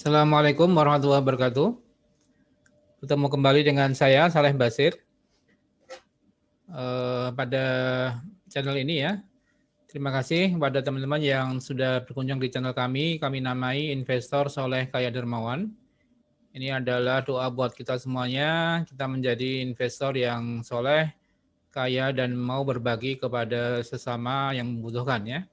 Assalamualaikum warahmatullahi wabarakatuh. Bertemu kembali dengan saya, Saleh Basir, pada channel ini ya. Terima kasih kepada teman-teman yang sudah berkunjung di channel kami. Kami namai Investor Soleh Kaya Dermawan. Ini adalah doa buat kita semuanya. Kita menjadi investor yang soleh, kaya, dan mau berbagi kepada sesama yang membutuhkan ya.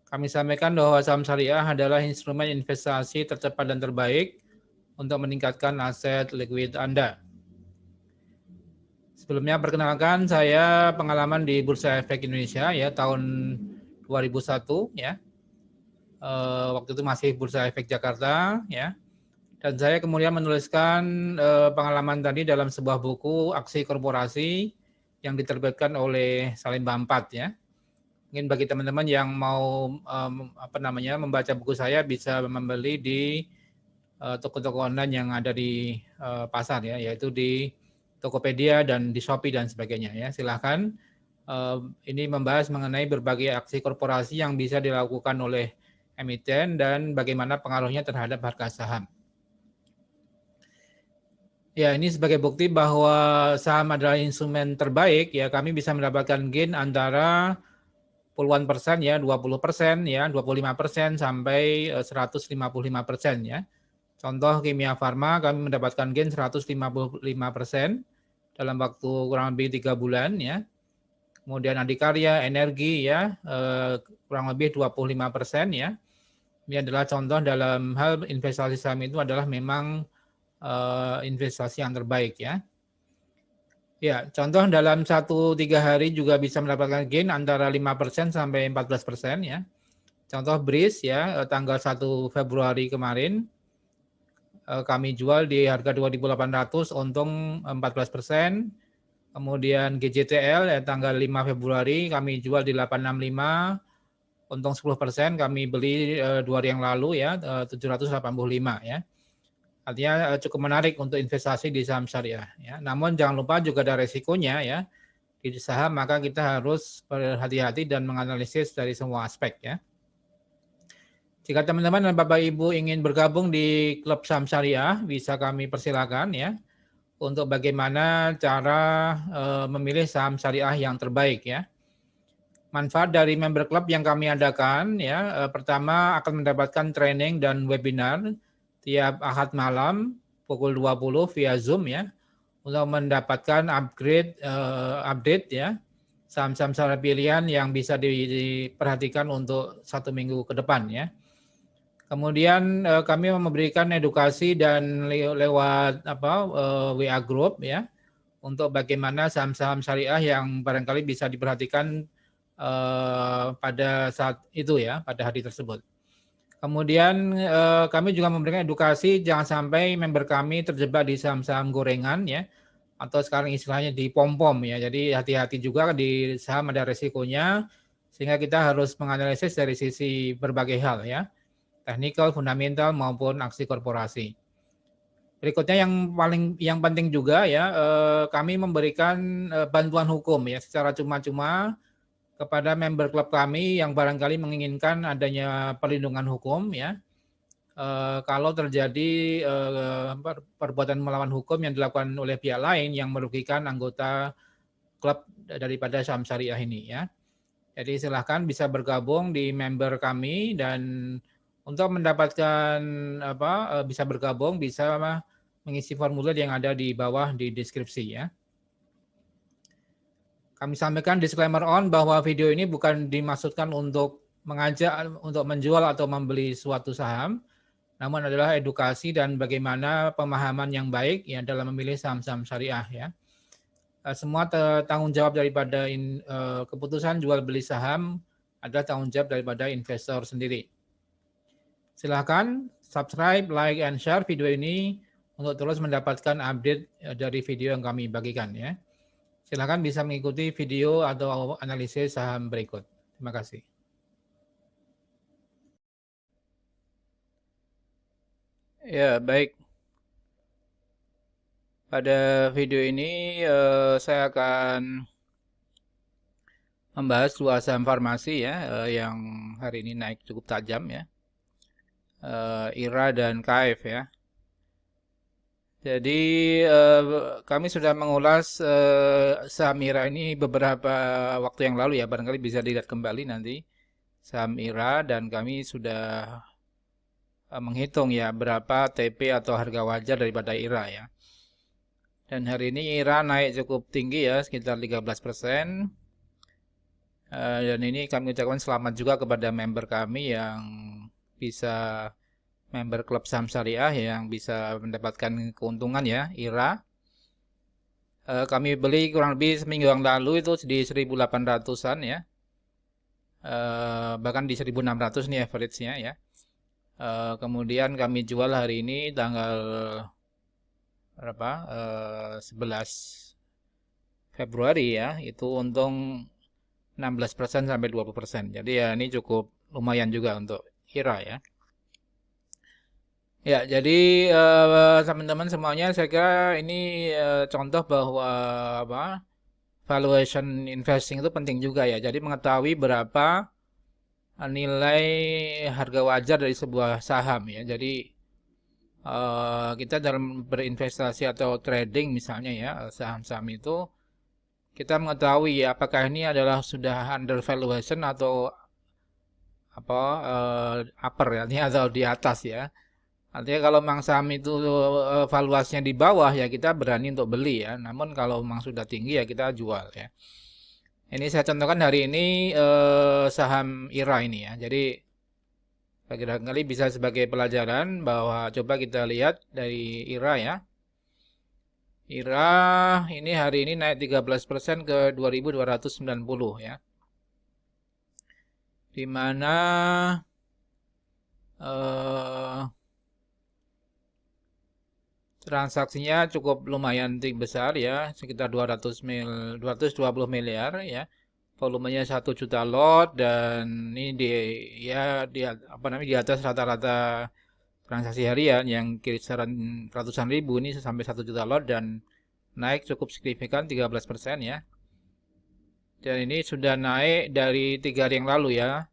Kami sampaikan bahwa saham syariah adalah instrumen investasi tercepat dan terbaik untuk meningkatkan aset likuid Anda. Sebelumnya perkenalkan, saya pengalaman di Bursa Efek Indonesia ya tahun 2001 ya. Waktu itu masih Bursa Efek Jakarta ya. Dan saya kemudian menuliskan pengalaman tadi dalam sebuah buku Aksi Korporasi yang diterbitkan oleh Salim Bampat ya. Mungkin bagi teman-teman yang mau membaca buku saya bisa membeli di toko-toko online yang ada di pasar ya, yaitu di Tokopedia dan di Shopee dan sebagainya ya. Silahkan. Ini membahas mengenai berbagai aksi korporasi yang bisa dilakukan oleh emiten dan bagaimana pengaruhnya terhadap harga saham. Ya, ini sebagai bukti bahwa saham adalah instrumen terbaik ya. Kami bisa mendapatkan gain antara puluhan persen ya, 20% ya, 25% sampai 155% ya. Contoh Kimia Farma kami mendapatkan gain 155% dalam waktu kurang lebih 3 bulan ya. Kemudian Adikarya, Energi ya kurang lebih 25% ya. Ini adalah contoh dalam hal investasi saham itu adalah memang investasi yang terbaik ya. Ya, contoh dalam 1-3 hari juga bisa mendapatkan gain antara 5% sampai 14% ya. Contoh BRIS ya, tanggal 1 Februari kemarin kami jual di harga 2.800, untung 14%. Kemudian GJTL ya, tanggal 5 Februari kami jual di 865, untung 10%, kami beli 2 hari yang lalu ya, 785 ya. Artinya cukup menarik untuk investasi di saham syariah ya. Namun jangan lupa juga ada resikonya ya. Di saham maka kita harus berhati-hati dan menganalisis dari semua aspek ya. Jika teman-teman dan Bapak Ibu ingin bergabung di klub saham syariah, bisa kami persilakan ya untuk bagaimana cara memilih saham syariah yang terbaik ya. Manfaat dari member club yang kami adakan ya, pertama akan mendapatkan training dan webinar tiap Ahad malam pukul 20 via Zoom ya untuk mendapatkan update ya saham-saham syariah pilihan yang bisa diperhatikan untuk 1 minggu ke depan ya. Kemudian kami memberikan edukasi dan lewat WA group ya untuk bagaimana saham-saham syariah yang barangkali bisa diperhatikan pada saat itu ya, pada hari tersebut. Kemudian kami juga memberikan edukasi jangan sampai member kami terjebak di saham-saham gorengan ya, atau sekarang istilahnya di pom-pom ya. Jadi hati-hati juga di saham ada resikonya, sehingga kita harus menganalisis dari sisi berbagai hal ya, teknikal, fundamental maupun aksi korporasi. Berikutnya yang penting juga ya, kami memberikan bantuan hukum ya secara cuma-cuma kepada member klub kami yang barangkali menginginkan adanya perlindungan hukum ya. Kalau terjadi perbuatan melawan hukum yang dilakukan oleh pihak lain yang merugikan anggota klub daripada saham syariah ini ya. Jadi silahkan bisa bergabung di member kami, dan untuk mendapatkan bisa bergabung bisa mengisi formulir yang ada di bawah di deskripsi ya. Kami sampaikan disclaimer bahwa video ini bukan dimaksudkan untuk mengajak untuk menjual atau membeli suatu saham, namun adalah edukasi dan bagaimana pemahaman yang baik ya dalam memilih saham-saham syariah ya. Semua tanggung jawab daripada keputusan jual beli saham adalah tanggung jawab daripada investor sendiri. Silahkan subscribe, like, and share video ini untuk terus mendapatkan update dari video yang kami bagikan ya. Silakan bisa mengikuti video atau analisis saham berikut. Terima kasih. Ya, baik. Pada video ini saya akan membahas dua saham farmasi ya yang hari ini naik cukup tajam ya. IRA dan KF ya. Jadi kami sudah mengulas saham IRA ini beberapa waktu yang lalu ya, barangkali bisa dilihat kembali nanti saham IRA, dan kami sudah menghitung ya berapa TP atau harga wajar daripada IRA ya. Dan hari ini IRA naik cukup tinggi ya, sekitar 13%. Dan ini kami ucapkan selamat juga kepada member kami yang bisa member klub saham syariah yang bisa mendapatkan keuntungan ya IRA. Kami beli kurang lebih seminggu yang lalu itu di 1800-an ya. Bahkan di 1600 nih average-nya ya. Kemudian kami jual hari ini tanggal berapa? 11 Februari ya. Itu untung 16% sampai 20%. Jadi ya ini cukup lumayan juga untuk IRA ya. Ya, jadi teman-teman semuanya saya kira ini contoh bahwa apa? Valuation investing itu penting juga ya. Jadi mengetahui berapa nilai harga wajar dari sebuah saham ya. Jadi kita dalam berinvestasi atau trading misalnya ya saham-saham itu kita mengetahui ya, apakah ini adalah sudah under valuation atau apa upper ya, atau di atas ya. Artinya kalau memang saham itu valuasinya di bawah ya kita berani untuk beli ya. Namun kalau memang sudah tinggi ya kita jual ya. Ini saya contohkan hari ini saham IRA ini ya. Jadi barangkali bisa sebagai pelajaran bahwa coba kita lihat dari IRA ya. IRA ini hari ini naik 13% ke 2290 ya. Di mana transaksinya cukup lumayan besar ya, sekitar 220 miliar ya. Volumenya 1 juta lot, dan ini di apa namanya di atas rata-rata transaksi harian yang kisaran ratusan ribu, ini sampai 1 juta lot dan naik cukup signifikan 13% ya. Dan ini sudah naik dari 3 hari yang lalu ya.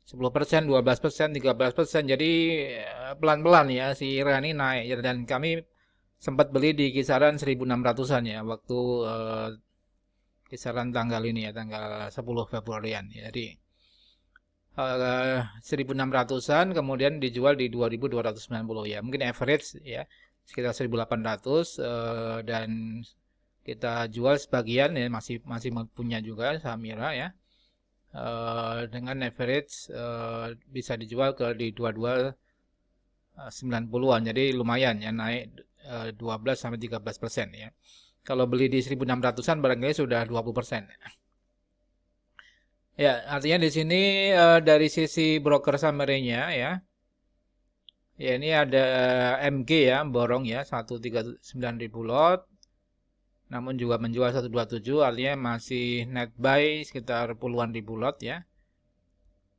10%, 12%, 13%. Jadi pelan-pelan ya si IRA ini naik, dan kami sempat beli di kisaran 1600-an ya waktu kisaran tanggal ini ya, tanggal 10 Februarian ya. Jadi 1600-an kemudian dijual di 2290 ya. Mungkin average ya sekitar 1800, dan kita jual sebagian ya, masih punya juga saham IRA ya. Dengan average bisa dijual ke di 2290-an. Jadi lumayan ya, naik 12 sampai 13% ya. Kalau beli di 1600-an barangkali sudah 20%. Ya, artinya di sini dari sisi broker summary-nya ya. Ya, ini ada MG ya, borong ya 139.000 lot. Namun juga menjual 127, artinya masih net buy sekitar puluhan ribu lot ya.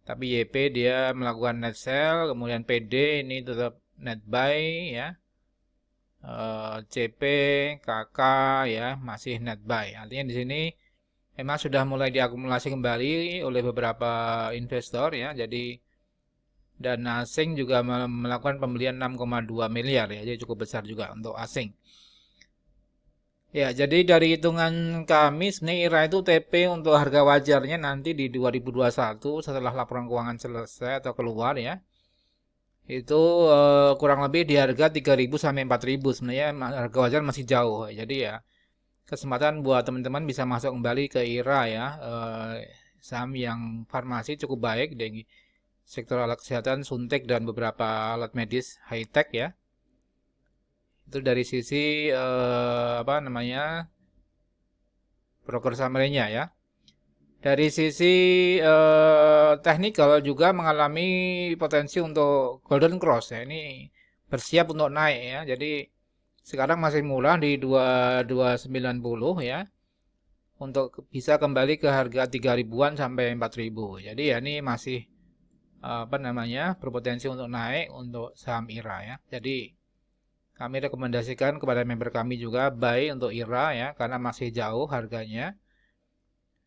Tapi YP dia melakukan net sell, kemudian PD ini tetap net buy ya. CP, KK ya masih net buy. Artinya di sini memang sudah mulai diakumulasi kembali oleh beberapa investor ya. Jadi dana asing juga melakukan pembelian 6,2 miliar ya. Jadi cukup besar juga untuk asing. Ya, jadi dari hitungan kami sebenarnya IRA itu TP untuk harga wajarnya nanti di 2021 setelah laporan keuangan selesai atau keluar ya. Itu kurang lebih di harga 3.000 sampai 4.000, sebenarnya harga wajar masih jauh. Jadi ya kesempatan buat teman-teman bisa masuk kembali ke IRA ya. Saham yang farmasi cukup baik di sektor alat kesehatan, suntik dan beberapa alat medis high tech ya. Itu dari sisi apa namanya broker summary-nya ya. Dari sisi technical juga mengalami potensi untuk golden cross ya. Ini bersiap untuk naik ya. Jadi sekarang masih murah di 2290 ya. Untuk bisa kembali ke harga 3.000-an sampai 4.000. Jadi ya ini masih apa namanya berpotensi untuk naik untuk saham IRA ya. Jadi kami rekomendasikan kepada member kami juga buy untuk IRA ya, karena masih jauh harganya.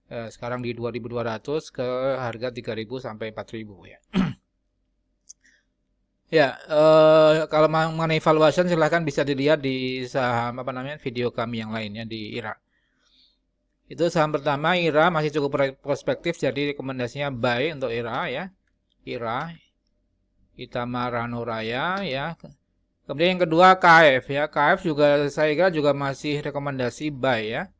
Sekarang di 2.200 ke harga 3.000 sampai 4.000 ya. Ya, kalau mengenai valuation silahkan bisa dilihat di saham apa namanya video kami yang lainnya di IRA. Itu saham pertama IRA masih cukup prospektif, jadi rekomendasinya buy untuk IRA ya. IRA, Itamara Nuraya ya. Kemudian yang kedua KF ya. KF juga saya kira juga masih rekomendasi buy ya.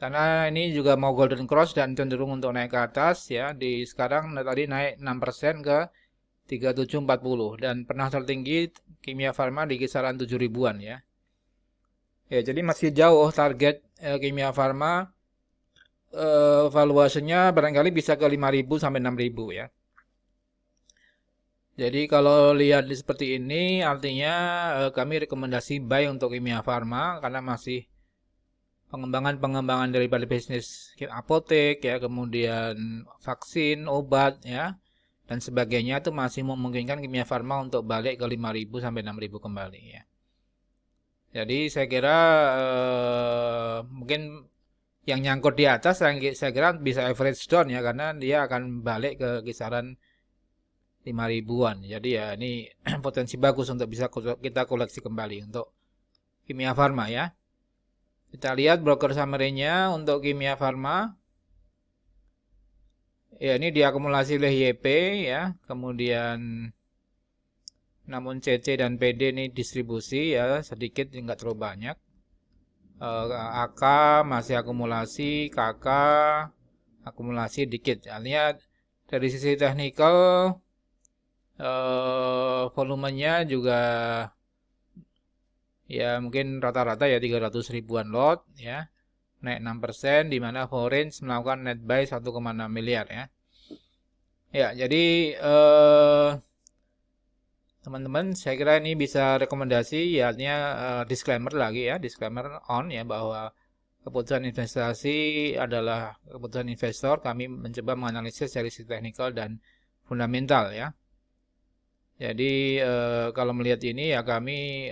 Karena ini juga mau golden cross dan cenderung untuk naik ke atas ya. Di sekarang tadi naik 6% ke 3740 dan pernah tertinggi Kimia Farma di kisaran 7 ribuan ya. Ya, jadi masih jauh target Kimia Farma valuasinya barangkali bisa ke 5.000 sampai 6.000 ya. Jadi kalau lihat seperti ini artinya kami rekomendasi buy untuk Kimia Farma karena masih pengembangan daripada bisnis apotek ya, kemudian vaksin, obat ya dan sebagainya itu masih memungkinkan Kimia Farma untuk balik ke 5.000 sampai 6.000 kembali ya. Jadi saya kira mungkin yang nyangkut di atas saya kira bisa average down ya karena dia akan balik ke kisaran 5 ribuan. Jadi ya ini potensi bagus untuk bisa kita koleksi kembali untuk Kimia Farma ya. Kita lihat broker summary-nya untuk Kimia Farma. Ya ini diakumulasi oleh YP ya. Kemudian namun CC dan PD ini distribusi ya sedikit nggak terlalu banyak. AK masih akumulasi, KK akumulasi dikit. Artinya dari sisi teknikal volumenya juga ya mungkin rata-rata ya 300 ribuan lot ya. Naik 6% di mana Foreign melakukan net buy 1,6 miliar ya. Ya, jadi teman-teman saya kira ini bisa rekomendasi ya artinya disclaimer lagi ya, disclaimer on ya bahwa keputusan investasi adalah keputusan investor. Kami mencoba menganalisis dari sisi teknikal dan fundamental ya. Jadi kalau melihat ini ya kami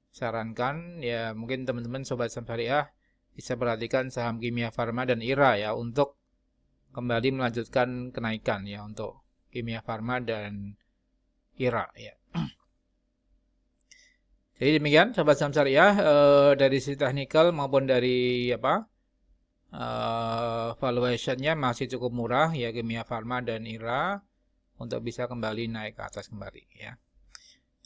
sarankan ya mungkin teman-teman sobat saham syariah bisa perhatikan saham Kimia Farma dan IRA ya untuk kembali melanjutkan kenaikan ya untuk Kimia Farma dan IRA ya. Jadi demikian sobat saham syariah dari sisi teknikal maupun dari valuationnya masih cukup murah ya Kimia Farma dan IRA untuk bisa kembali naik ke atas kembali ya.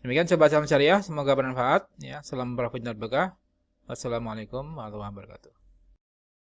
Demikian sobat saham syariah, semoga bermanfaat ya. Salam profit dan berkah. Wassalamualaikum warahmatullahi wabarakatuh.